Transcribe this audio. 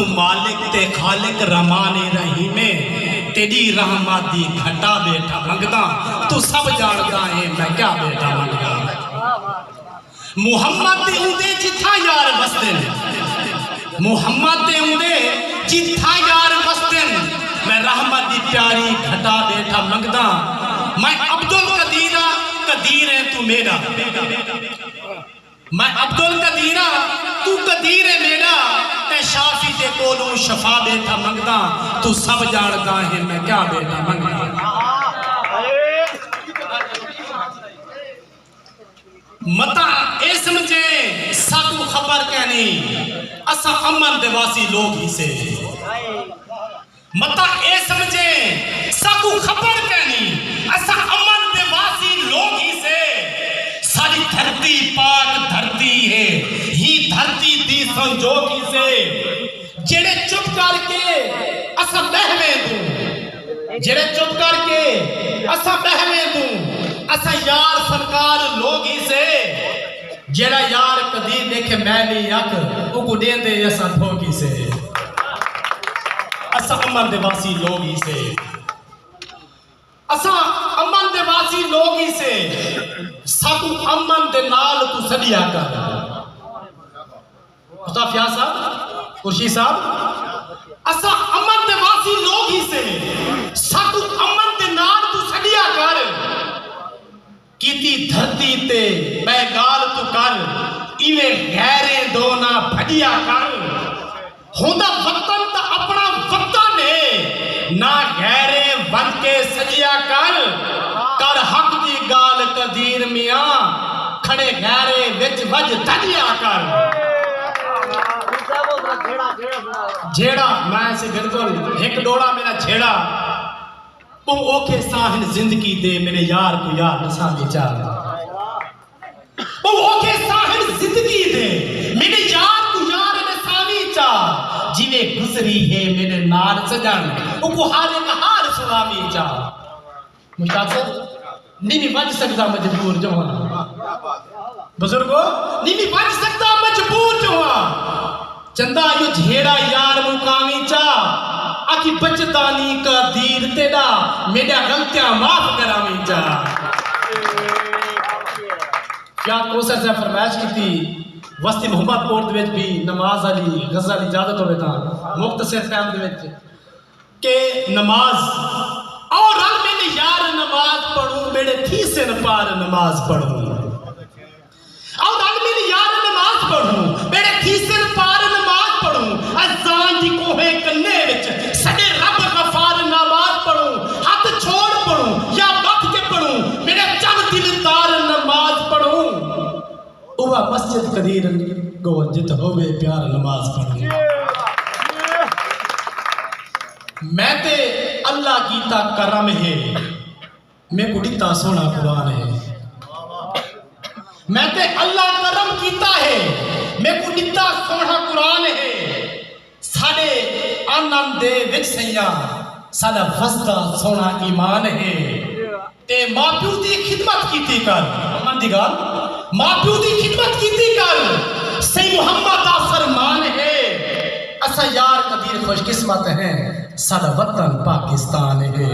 तू मालिक ते खालिक रमाने रही में तेरी रहमत दी घटा बेटा मंगदा तू सब जानदा है मैं क्या बेटा मंगदा मुहम्मद दे उंदे जिथा यार वसदे मुहम्मद दे उंदे जिथा यार वसदे मैं रहमत दी प्यारी घटा बेटा मंगदा मैं अब्दुल कदीरा कदीर है तू मेरा मैं अब्दुल कदीरा तू कदीर है मेरा ते शाफी ते कोलों शफा बेटा मंगदा तू सब जानदा है मैं क्या बेटा मंगदा मता ए समझे साकू खबर कहनी असा अमन देवासी लोग ही से मता ए समझे साकू खबर कहनी असा अमन देवासी लोग ही से सारी धरती पाक धरती है ही धरती दी संजोगी से जेड़े चुप करके असा बहवे दूं जेड़े चुप करके असा बहवे दूं असा यार सरकार लोग ही से जेड़ा यार कदी देखे मैली अख उको देंदे असा ठोकी से असा अमन देवासी लोग ही से असा अमन देवासी लोग ही से साकू अमन दे नाल तू सदिया कर मुस्तफा साहब कुर्शी साहब असा अमन देवासी लोग ही से साकू अमन दे नाल तू सदिया कर कीती धरती ते मैं गाल तू कर इवे गहरे दो ना भजिया कर होंदा वतन ता अपना वतन है ना गहरे बन के सजिया कर हक दी गाल कदीर मियां खड़े गहरे विच वज धजिया कर झेड़ा मैं से बिल्कुल एक डोड़ा मेरा झेड़ा वो ओके साहिल जिंदगी दे मेरे यार को यार नसानी चाह वो ओके साहिल जिंदगी दे मेरे यार को यार नसानी चाह जिवे गुजरी है मेरे नाल सजन वो हारे का हार सुनावी चाह मुस्ताद नहीं बच सकता मजबूर जवान बुजुर्गो नहीं बच सकता मजबूर जवान चंदा यो झेड़ा यार मुकामी चाह आखी बचदानी का दीर तेरा मेरा गलतियां माफ करावी जा क्या कोसर से फरमाइश की थी वस्ती मोहम्मद कोट विच भी नमाज अली गजल इजाजत होवे ता मुख्तसर टाइम दे विच के नमाज और रल मेरे यार नमाज पढ़ूं मेरे थी से न पार नमाज पढ़ूं और रल मेरे यार नमाज पढ़ूं मेरे थी से न पार नमाज पढ़ूं अजान दी कोहे कन्ने विच सडे रब गफार नमाज पढ़ूं हाथ छोड़ पढ़ूं या बख के पढ़ूं मेरे चम दिलदार नमाज पढ़ूं उवा मस्जिद कदीर गो जित होवे प्यार नमाज पढ़ूं मैं ते अल्लाह कीता करम है मैं कुड़ीता सोना कुरान है मैं ते अल्लाह करम कीता है मैं कुड़ीता सोना कुरान है साडे आनंद दे विच सैया साडा वसदा सोना ईमान है ते मापियो दी खिदमत कीती कर अमन दी गल मापियो दी खिदमत कीती कर सही मोहम्मद दा फरमान है असा यार कदीर खुशकिस्मत हैं साडा वतन पाकिस्तान है।